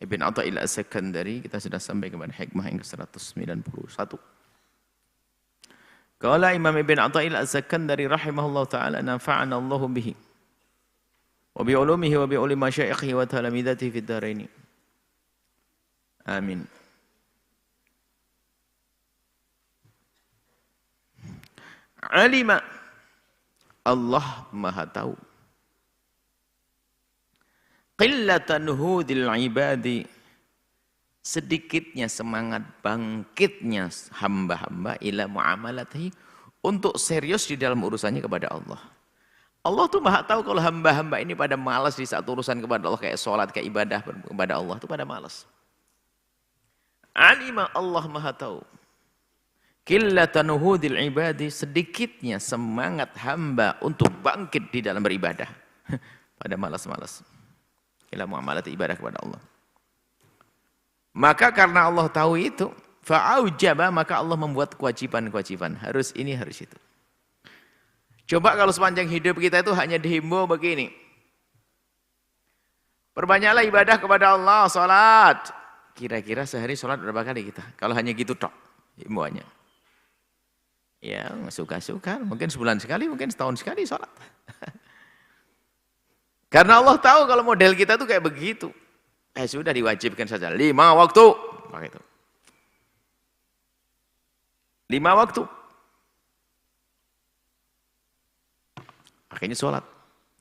Ibn Atha'il As-Sakandari, kita sudah sampai kepada hikmah yang ke-191. Qala Imam Ibn Atha'il As-Sakandari rahimahullah ta'ala nafa'ana Allahu bihi wa bi ulumihi wa bi ulumi masyaikhihi wa talamidatihi fid dharain. Amin. Alima, Allah Maha tahu. Qillatan hudil ibadi, sedikitnya semangat bangkitnya hamba-hamba ila muamalatihi, untuk serius di dalam urusannya kepada Allah. Allah tuh Maha tahu kalau hamba-hamba ini pada malas di saat urusan kepada Allah, kayak sholat, kayak ibadah kepada Allah itu pada malas. Alima, Allah Maha tahu. Qillatan hudil ibadi, sedikitnya semangat hamba untuk bangkit di dalam beribadah. Pada malas-malas. Ila muamalat ibadah kepada Allah. Maka karena Allah tahu itu, fa'aujaba, maka Allah membuat kewajiban-kewajiban. Harus ini, harus itu. Coba kalau sepanjang hidup kita itu hanya dihimbau begini. Perbanyaklah ibadah kepada Allah, sholat. Kira-kira sehari sholat berapa kali kita? Kalau hanya gitu tok, himbauannya. Ya, suka-suka, mungkin sebulan sekali, mungkin setahun sekali sholat. Karena Allah tahu kalau model kita tuh kayak begitu. Sudah diwajibkan saja 5 waktu. Begitu. 5 waktu. Akhirnya sholat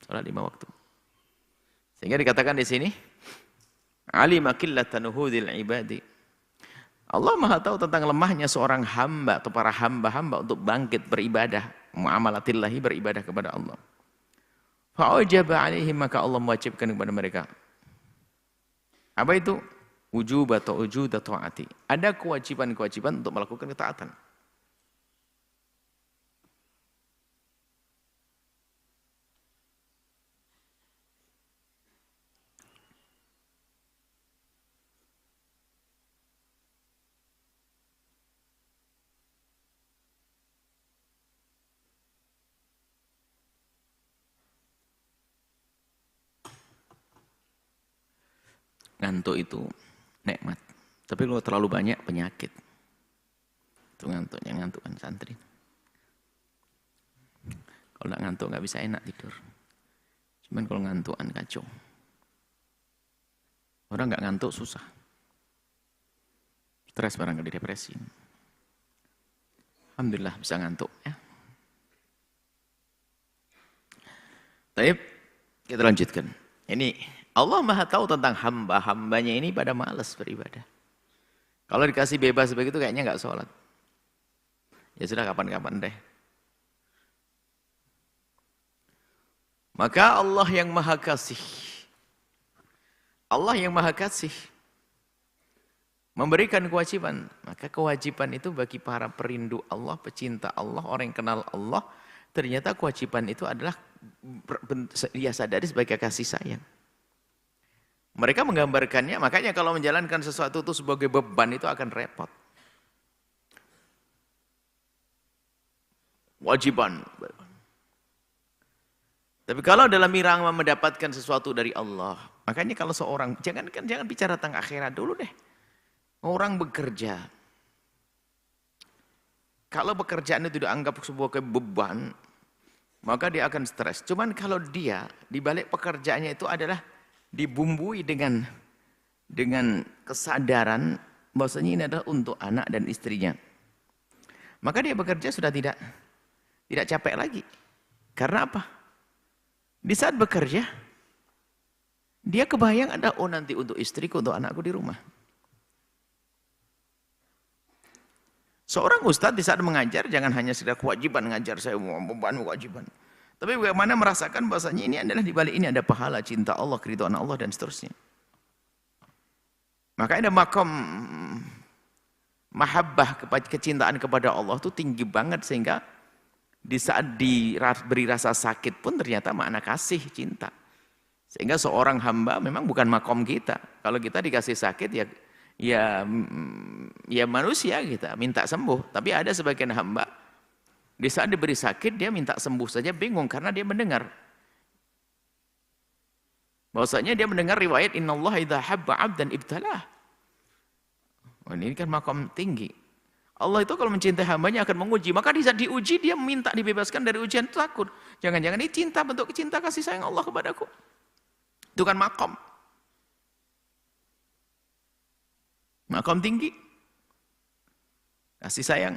5 waktu. Sehingga dikatakan di sini, alima qillatan hudil ibadi. Allah Maha tahu tentang lemahnya seorang hamba atau para hamba-hamba untuk bangkit beribadah, muamalatillahi, beribadah kepada Allah. Fa'ujaba alaihim, maka Allah mewajibkan kepada mereka. Apa itu? Wujub atau wujud atau taati. Ada kewajiban-kewajiban untuk melakukan ketaatan. Ngantuk itu nikmat. Tapi kalau terlalu banyak penyakit. Itu ngantuknya, ngantukan santri. Kalau nggak ngantuk nggak bisa enak tidur. Cuman kalau ngantukan kacau. Orang nggak ngantuk susah. Stres barangkali, depresi. Alhamdulillah bisa ngantuk ya. Baik, kita lanjutkan. Ini Allah Maha tahu tentang hamba-hambanya ini pada malas beribadah. Kalau dikasih bebas begitu kayaknya nggak sholat. Ya sudah, kapan-kapan deh. Maka Allah yang Maha Kasih, Allah yang Maha Kasih memberikan kewajiban. Maka kewajiban itu bagi para perindu Allah, pecinta Allah, orang yang kenal Allah, ternyata kewajiban itu adalah dia sadari sebagai kasih sayang. Mereka menggambarkannya, makanya kalau menjalankan sesuatu itu sebagai beban itu akan repot. Wajiban. Tapi kalau dalam irama mendapatkan sesuatu dari Allah, makanya kalau seorang, jangan bicara tentang akhirat dulu deh. Orang bekerja. Kalau pekerjaan itu dianggap sebuah beban, maka dia akan stres. Cuman kalau dia di balik pekerjaannya itu adalah dibumbui dengan kesadaran bahwasanya ini adalah untuk anak dan istrinya, maka dia bekerja sudah tidak capek lagi. Karena apa? Di saat bekerja dia kebayang ada, oh nanti untuk istriku, untuk anakku di rumah. Seorang ustadz di saat mengajar jangan hanya sekedar kewajiban mengajar, saya mau beban kewajiban. Tapi bagaimana merasakan bahasanya ini adalah di balik ini ada pahala, cinta Allah, keridhaan Allah dan seterusnya. Maka ada makom mahabbah, kecintaan kepada Allah itu tinggi banget, sehingga di saat diberi rasa sakit pun ternyata makna kasih, cinta. Sehingga seorang hamba memang bukan makom kita. Kalau kita dikasih sakit ya manusia, kita minta sembuh. Tapi ada sebagian hamba di saat diberi sakit, dia minta sembuh saja bingung karena dia mendengar Bahwasanya dia mendengar riwayat innallaha idza habba 'abdan ibtalah. Oh, ini kan makam tinggi. Allah itu kalau mencintai hambanya akan menguji. Maka di saat diuji dia minta dibebaskan dari ujian takut. Jangan-jangan ini cinta, bentuk cinta kasih sayang Allah kepadaku. Itu kan makam. Makam tinggi. Kasih sayang,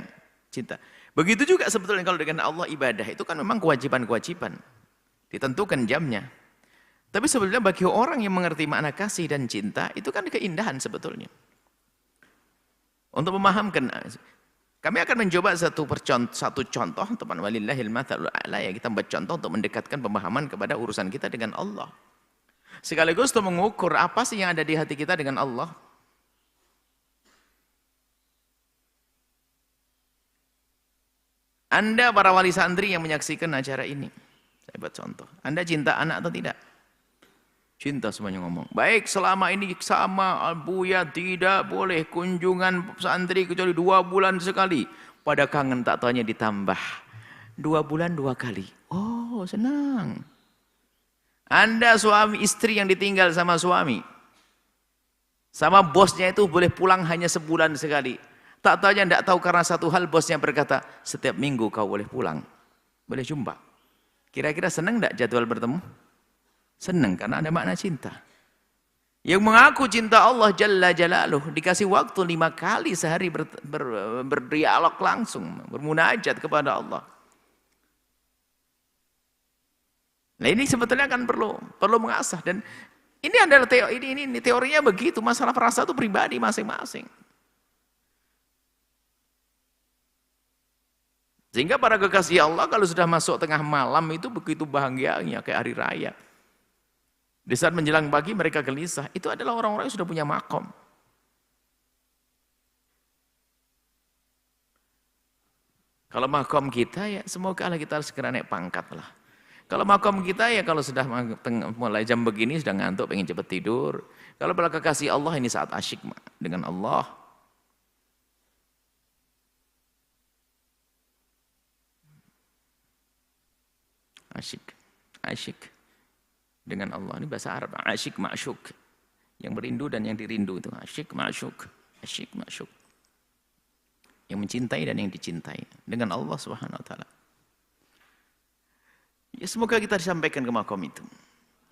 cinta. Begitu juga sebetulnya kalau dengan Allah ibadah. Itu kan memang kewajiban-kewajiban. Ditentukan jamnya. Tapi sebetulnya bagi orang yang mengerti makna kasih dan cinta, itu kan keindahan sebetulnya. Untuk memahamkan, kami akan mencoba satu contoh, teman walillahil matsalul a'la, ya, kita membuat contoh untuk mendekatkan pemahaman kepada urusan kita dengan Allah. Sekaligus untuk mengukur apa sih yang ada di hati kita dengan Allah. Anda para wali santri yang menyaksikan acara ini, saya buat contoh. Anda cinta anak atau tidak? Cinta semuanya ngomong. Baik, selama ini sama Buya tidak boleh kunjungan santri kecuali 2 bulan sekali. Pada kangen tak taunya ditambah 2 bulan 2 kali. Oh, senang. Anda suami istri yang ditinggal sama suami. Sama bosnya itu boleh pulang hanya sebulan sekali. Tak taunya tidak tahu karena satu hal bosnya berkata, setiap minggu kau boleh pulang. Boleh jumpa. Kira-kira senang tidak jadwal bertemu? Senang karena ada makna cinta. Yang mengaku cinta Allah Jalla Jalaluh dikasih waktu 5 kali sehari berdialog langsung, bermunajat kepada Allah. Nah ini sebetulnya kan perlu mengasah, dan ini adalah ini teorinya begitu. Masalah perasaan itu pribadi masing-masing. Sehingga para kekasih Allah kalau sudah masuk tengah malam itu begitu bahagianya kayak hari raya. Di saat menjelang pagi mereka gelisah. Itu adalah orang-orang yang sudah punya makom. Kalau makom kita ya semoga Allah kita segera naik pangkat lah. Kalau makom kita ya kalau sudah mulai jam begini sudah ngantuk pengen cepat tidur. Kalau para kekasih Allah ini saat asyik dengan Allah. Asyik dengan Allah, ini bahasa Arab, asyik ma'syuk, yang merindu dan yang dirindu itu asyik ma'syuk, yang mencintai dan yang dicintai dengan Allah Subhanahu wa taala. Ya semoga kita disampaikan ke makom itu.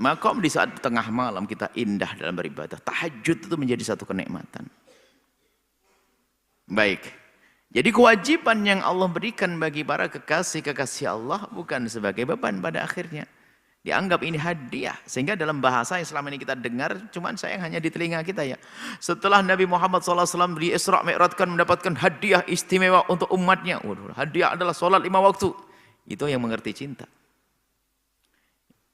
Makom di saat tengah malam kita indah dalam beribadah, tahajud itu menjadi satu kenikmatan. Baik. Jadi kewajiban yang Allah berikan bagi para kekasih Allah bukan sebagai beban pada akhirnya. Dianggap ini hadiah. Sehingga dalam bahasa yang selama ini kita dengar, cuman sayang hanya di telinga kita ya. Setelah Nabi Muhammad SAW di Isra' Mi'rajkan mendapatkan hadiah istimewa untuk umatnya. Waduh, hadiah adalah sholat 5 waktu. Itu yang mengerti cinta.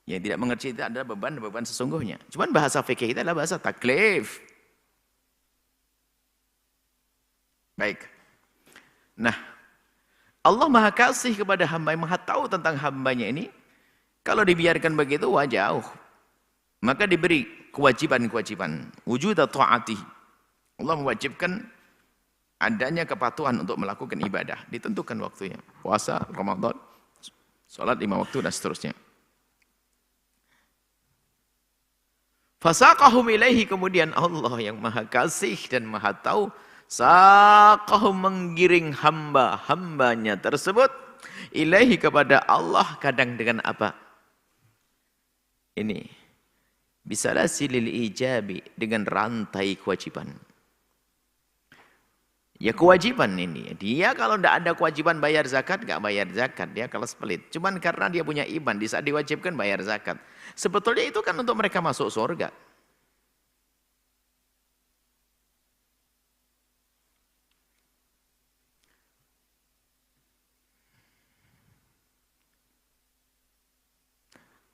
Yang tidak mengerti cinta adalah beban sesungguhnya. Cuman bahasa fikih kita adalah bahasa taklif. Baik. Nah, Allah Maha Kasih kepada hamba, yang Maha tahu tentang hambanya ini. Kalau dibiarkan begitu, wah jauh. Maka diberi kewajiban-kewajiban. Wujuda ta'ati. Allah mewajibkan adanya kepatuhan untuk melakukan ibadah. Ditentukan waktunya. Puasa, Ramadan, sholat 5 waktu dan seterusnya. Fasaqahum ilaihi, kemudian Allah yang Maha Kasih dan Maha tahu, saqahum menggiring hambanya tersebut ilaihi kepada Allah, kadang dengan apa? Ini bisalasilil ijabi, dengan rantai kewajiban. Ya kewajiban ini. Dia kalau tidak ada kewajiban bayar zakat, nggak bayar zakat. Dia kalau pelit. Cuman karena dia punya iman, di saat diwajibkan bayar zakat. Sebetulnya itu kan untuk mereka masuk surga.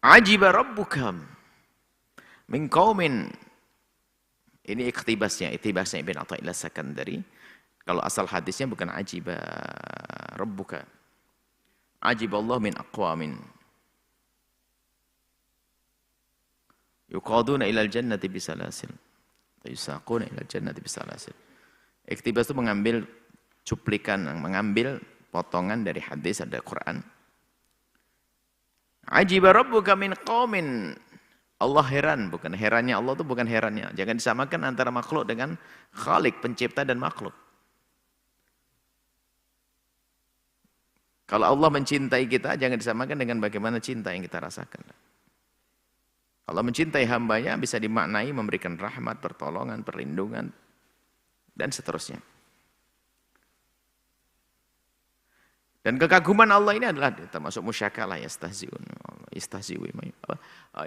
Ajiba rabbukam min qaumin. Ini iktibasnya Ibn Athaillah Sakandari. Kalau asal hadisnya bukan ajiba rabbuka. Ajiballahu min aqwamin yuqaduna ilal jannati bisalasil. Yusaquna ilal jannati bisalasil. Iktibas itu mengambil cuplikan, mengambil potongan dari hadis, ada Quran. Ajiba rabbuka min qaumin Allah heran, bukan herannya Allah itu bukan herannya. Jangan disamakan antara makhluk dengan Khalik, pencipta dan makhluk. Kalau Allah mencintai kita, jangan disamakan dengan bagaimana cinta yang kita rasakan. Allah mencintai hambanya bisa dimaknai memberikan rahmat, pertolongan, perlindungan, dan seterusnya. Dan kekaguman Allah ini adalah termasuk musyakalah, yastahzi'un, yastahzi'u,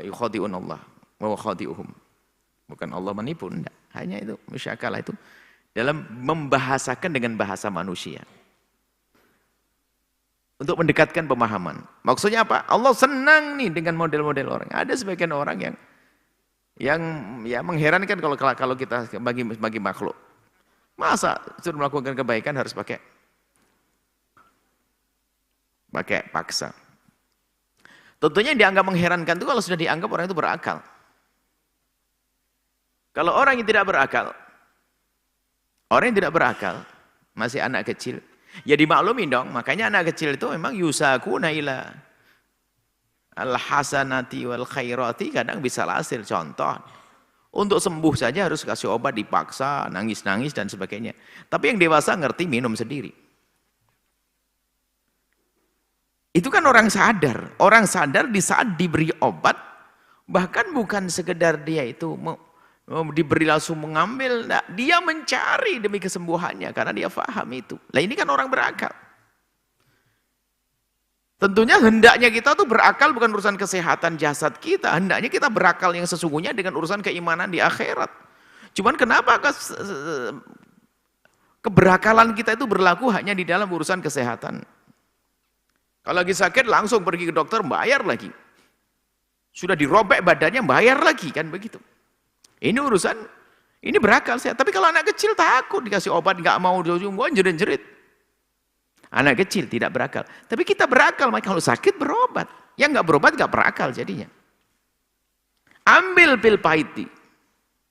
yukhadi'un Allah, wa khadi'uhum. Bukan Allah menipu, enggak. Hanya itu, musyakalah itu dalam membahasakan dengan bahasa manusia. Untuk mendekatkan pemahaman. Maksudnya apa? Allah senang nih dengan model-model orang. Ada sebagian orang yang ya mengherankan kalau kita bagi makhluk. Masa suruh melakukan kebaikan harus pakai paksa. Tentunya yang dianggap mengherankan itu kalau sudah dianggap orang itu berakal. Kalau orang yang tidak berakal, masih anak kecil, ya dimaklumi dong. Makanya anak kecil itu memang yusakuna ila al-hasanati wal khairati, kadang bisa hasil. Contoh, untuk sembuh saja harus kasih obat, dipaksa, nangis-nangis dan sebagainya. Tapi yang dewasa ngerti minum sendiri. Itu kan orang sadar. Orang sadar di saat diberi obat, bahkan bukan sekedar dia itu diberi langsung mengambil, nah, dia mencari demi kesembuhannya karena dia paham itu. Lah ini kan orang berakal. Tentunya hendaknya kita tuh berakal bukan urusan kesehatan jasad kita, hendaknya kita berakal yang sesungguhnya dengan urusan keimanan di akhirat. Cuman kenapa keberakalan kita itu berlaku hanya di dalam urusan kesehatan? Kalau lagi sakit langsung pergi ke dokter, bayar lagi. Sudah dirobek badannya, bayar lagi, kan begitu. Ini urusan, ini berakal sehat. Tapi kalau anak kecil takut dikasih obat, nggak mau jerit-jerit. Anak kecil tidak berakal. Tapi kita berakal, maka kalau sakit berobat. Yang nggak berobat nggak berakal jadinya. Ambil pil pahit,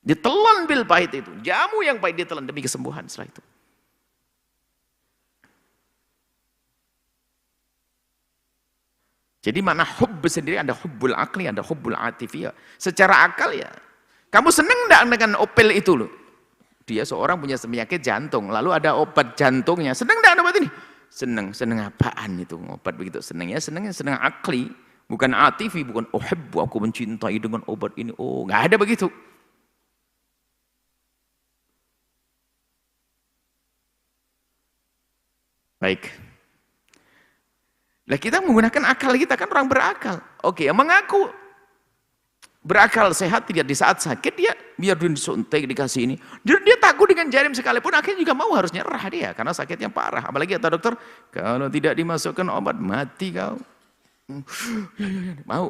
ditelan pil pahit itu. Jamu yang pahit ditelan demi kesembuhan setelah itu. Jadi mana hubb sendiri, ada hubbul akli, ada hubbul atifiyah. Secara akal ya, kamu senang enggak dengan opel itu loh? Dia seorang punya penyakit jantung, lalu ada obat jantungnya. Senang enggak obat ini? Senang apaan itu obat begitu? Senang akli, bukan atifi, bukan uhibbu, aku mencintai dengan obat ini. Oh, enggak ada begitu. Baik. Lah kita menggunakan akal kita, kan orang berakal. Oke, yang mengaku berakal sehat tidak di saat sakit, dia biar dia disuntik, dikasih ini. Dia takut dengan jarim sekalipun, akhirnya juga mau harus nyerah dia karena sakitnya parah. Apalagi kata dokter, kalau tidak dimasukkan obat mati kau. Mau.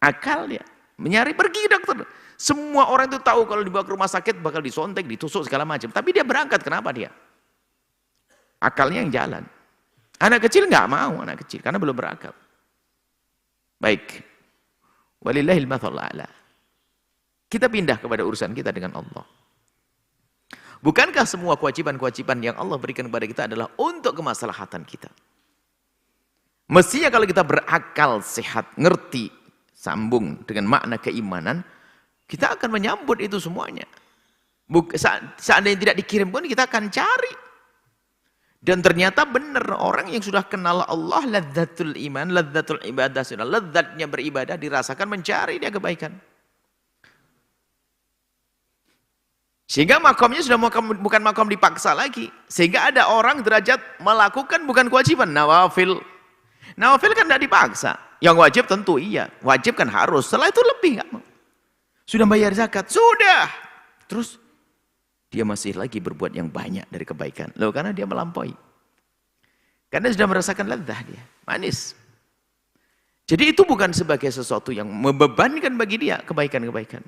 Akal dia menyari pergi dokter. Semua orang itu tahu kalau dibawa ke rumah sakit bakal disuntik, ditusuk segala macam. Tapi dia berangkat, kenapa dia? Akalnya yang jalan. Anak kecil nggak mau, anak kecil karena belum berakal. Baik. Walillahil mathalul a'la. Kita pindah kepada urusan kita dengan Allah. Bukankah semua kewajiban-kewajiban yang Allah berikan kepada kita adalah untuk kemaslahatan kita? Mestinya kalau kita berakal sehat, ngerti, sambung dengan makna keimanan, kita akan menyambut itu semuanya. Seandainya tidak dikirim pun kita akan cari. Dan ternyata benar, orang yang sudah kenal Allah, ladzatul iman, ladzatul ibadah, sudah lezatnya beribadah dirasakan, mencari dia kebaikan. Sehingga makamnya sudah bukan makam dipaksa lagi. Sehingga ada orang derajat melakukan bukan kewajiban, nawafil. Nawafil kan tidak dipaksa. Yang wajib tentu iya, wajib kan harus. Setelah itu lebih nggak mau. Sudah bayar zakat, sudah. Terus dia masih lagi berbuat yang banyak dari kebaikan. Loh, karena dia melampaui. Karena sudah merasakan lezat dia, manis. Jadi itu bukan sebagai sesuatu yang membebankan bagi dia kebaikan-kebaikan.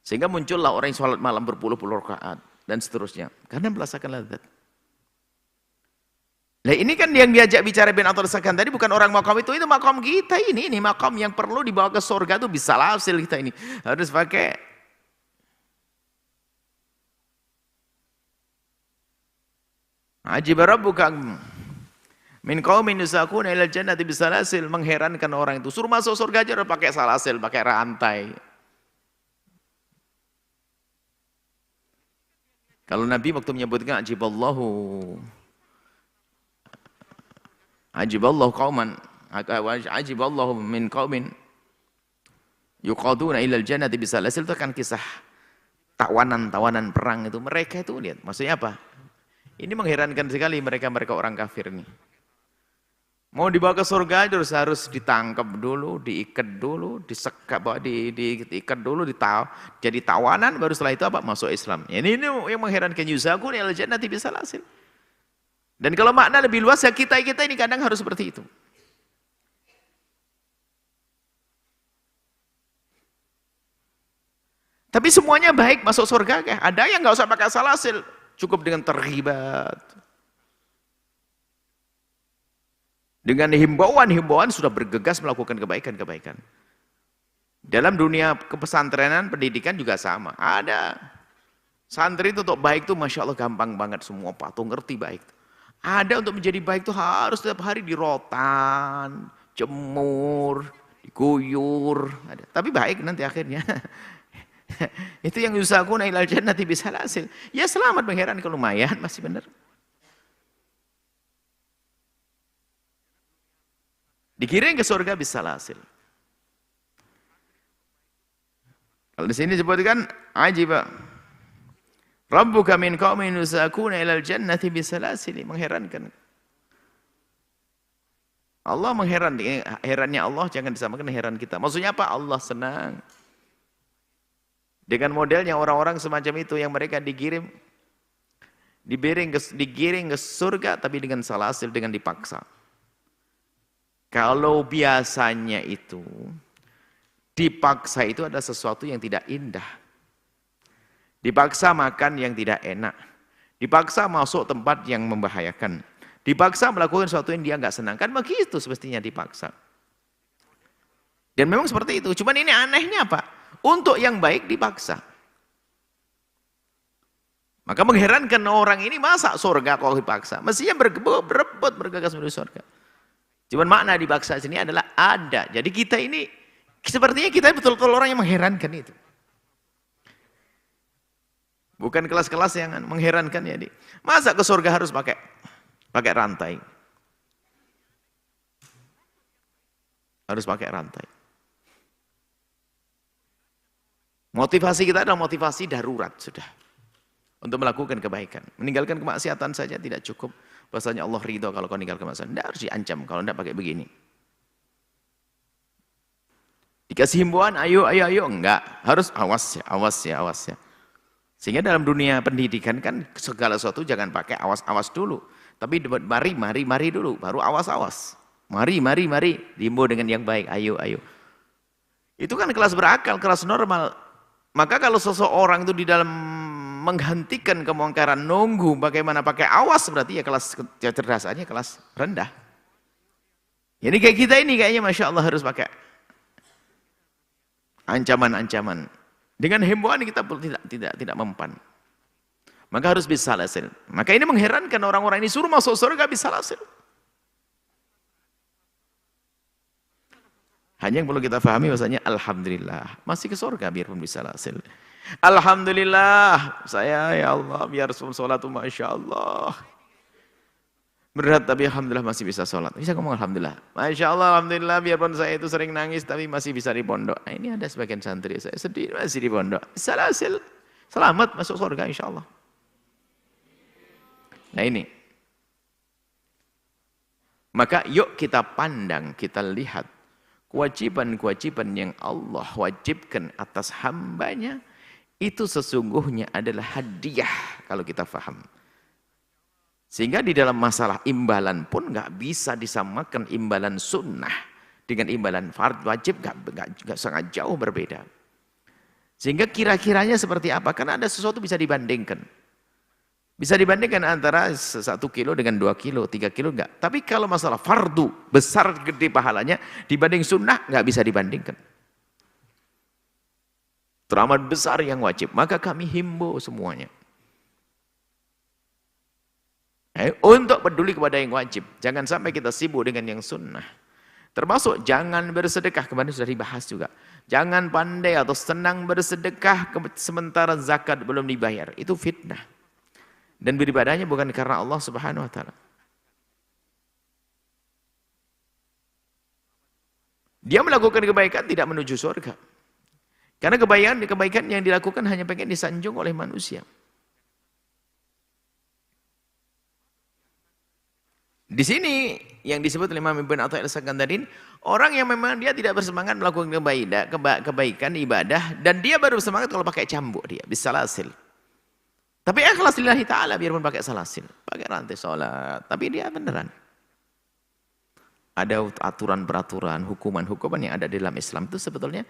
Sehingga muncullah orang yang sholat malam berpuluh-puluh rakaat dan seterusnya. Karena merasakan lezat. Nah ini kan yang diajak bicara bin Atul Sakan tadi bukan orang makam itu makam kita ini makam yang perlu dibawa ke surga itu bisa hasil kita ini. Harus pakai Ajib rabbuka Min qaumin yusaquna ilal jannati bisalasil, mengherankan orang itu. Suruh masuk surga aja udah pakai salasil, pakai rantai. Kalau Nabi waktu menyebutkan ajiballahu qauman, ajiballahu min qaumin yuqaduna ilal jannati bisalasil, itu kan kisah tawanan perang itu. Mereka itu lihat, maksudnya apa? Ini mengherankan sekali mereka orang kafir nih. Mau dibawa ke surga harus ditangkap dulu, diikat dulu, diikat dulu, jadi tawanan, baru setelah itu apa? Masuk Islam. Ini yang mengherankan, yuzakun ilal jannati bisalasil. Dan kalau makna lebih luas ya kita ini kadang harus seperti itu. Tapi semuanya baik masuk surga, ada yang nggak usah pakai salasil, cukup dengan terlibat. Dengan himbauan sudah bergegas melakukan kebaikan. Dalam dunia kepesantrenan, pendidikan juga sama. Ada santri itu untuk baik itu Masya Allah gampang banget, semua patuh ngerti baik. Ada untuk menjadi baik itu harus setiap hari dirotan, jemur, diguyur. Ada. Tapi baik nanti akhirnya. Itu yang yusaquna ilal jannati bisalasil. Ya selamat, mengherankan, lumayan, masih benar. Dikirim ke surga bisalasil. Kalau di sini disebutkan ajiba. Rabbuka min qaumin yusaquna ilal jannati bisalasil, mengherankan. Allah mengherankan, herannya Allah jangan disamakan dengan heran kita. Maksudnya apa? Allah senang. Dengan modelnya orang-orang semacam itu yang mereka digiring ke surga tapi dengan salasil, dengan dipaksa. Kalau biasanya itu dipaksa itu ada sesuatu yang tidak indah. Dipaksa makan yang tidak enak. Dipaksa masuk tempat yang membahayakan. Dipaksa melakukan sesuatu yang dia nggak senang. Kan begitu semestinya dipaksa. Dan memang seperti itu. Cuman ini anehnya apa? Untuk yang baik dipaksa. Maka mengherankan orang ini, masa surga kalau dipaksa? Mestinya berebut bergegas menuju surga. Cuman makna dipaksa sini adalah ada. Jadi kita ini, sepertinya kita betul-betul orang yang mengherankan itu. Bukan kelas-kelas yang mengherankan ya. Masa ke surga harus pakai rantai? Harus pakai rantai. Motivasi kita adalah motivasi darurat sudah. Untuk melakukan kebaikan. Meninggalkan kemaksiatan saja tidak cukup. Bahasanya Allah ridho kalau kau meninggalkan kemaksiatan. Tidak harus diancam kalau tidak pakai begini. Dikasih himbauan, ayo. Enggak. Harus awas ya. Sehingga dalam dunia pendidikan kan segala sesuatu jangan pakai awas dulu. Tapi mari dulu. Baru awas. Mari. Dihimbau dengan yang baik, ayo. Itu kan kelas berakal, kelas normal. Maka kalau seseorang itu di dalam menghentikan kemungkaran, nunggu bagaimana pakai awas, berarti ya kelas kecerdasannya kelas rendah. Jadi kayak kita ini kayaknya Masya Allah harus pakai ancaman-ancaman. Dengan himbauan kita tidak mempan. Maka harus bisalasil. Maka ini mengherankan orang-orang ini suruh masuk surga bisalasil. Hanya yang perlu kita pahami bahasanya alhamdulillah masih ke surga biarpun bisalasil. Alhamdulillah, saya ya Allah biar sholat Masya Allah. Berat tapi Alhamdulillah masih bisa sholat. Bisa ngomong Alhamdulillah. Masya Allah, Alhamdulillah biarpun saya itu sering nangis tapi masih bisa di pondok. Nah, ini ada sebagian santri saya sedih masih di pondok. Salasil, selamat masuk surga insya Allah. Nah ini. Maka yuk kita pandang, kita lihat kewajiban-kewajiban yang Allah wajibkan atas hambanya. Itu sesungguhnya adalah hadiah kalau kita paham. Sehingga di dalam masalah imbalan pun nggak bisa disamakan imbalan sunnah dengan imbalan fard wajib, nggak sangat jauh berbeda. Sehingga kira-kiranya seperti apa? Karena ada sesuatu bisa dibandingkan. Bisa dibandingkan antara 1 kilo dengan 2 kilo, 3 kilo enggak. Tapi kalau masalah fardu, besar gede pahalanya, dibanding sunnah nggak bisa dibandingkan. Teramat besar yang wajib, maka kami himbau semuanya. Untuk peduli kepada yang wajib. Jangan sampai kita sibuk dengan yang sunnah. Termasuk jangan bersedekah, kemarin sudah dibahas juga. Jangan pandai atau senang bersedekah sementara zakat belum dibayar. Itu fitnah. Dan beribadahnya bukan karena Allah Subhanahu wa taala. Dia melakukan kebaikan tidak menuju surga. Karena kebaikan yang dilakukan hanya pengen disanjung oleh manusia. Di sini yang disebut oleh Imam Ibn Athaillah As-Sakandarin, orang yang memang dia tidak bersemangat melakukan kebaikan, ibadah, dan dia baru bersemangat kalau pakai cambuk dia, bisalasil. Tapi ikhlas lillahi ta'ala biarpun pakai salasil, pakai rantai sholat, tapi dia beneran. Ada aturan-peraturan, hukuman-hukuman yang ada di dalam Islam itu sebetulnya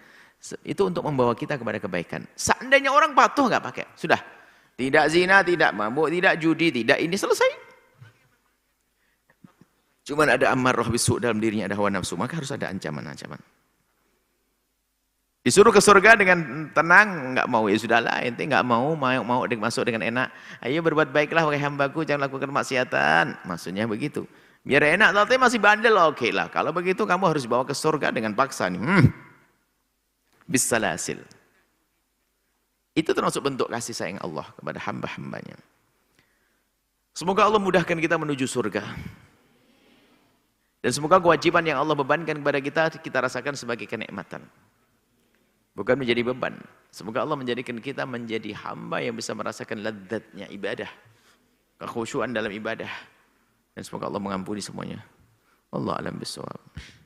itu untuk membawa kita kepada kebaikan. Seandainya orang patuh nggak pakai, sudah. Tidak zina, tidak mabuk, tidak judi, tidak ini, selesai. Cuman ada amarrah bisu dalam dirinya, ada hawa nafsu, maka harus ada ancaman-ancaman. Disuruh ke surga dengan tenang, nggak mau, ya sudahlah, ente nggak mau masuk dengan enak. Ayo berbuat baiklah wahai hambaku, jangan lakukan maksiatan. Maksudnya begitu. Biar enak, tapi masih bandel, oke lah. Kalau begitu kamu harus bawa ke surga dengan paksa nih. Bisalasil. Itu termasuk bentuk kasih sayang Allah kepada hamba-hambanya. Semoga Allah mudahkan kita menuju surga. Dan semoga kewajiban yang Allah bebankan kepada kita rasakan sebagai kenikmatan. Bukan menjadi beban. Semoga Allah menjadikan kita menjadi hamba yang bisa merasakan lezatnya ibadah. Kekhusyuan dalam ibadah. Dan semoga Allah mengampuni semuanya. Wallahu a'lam bishawab.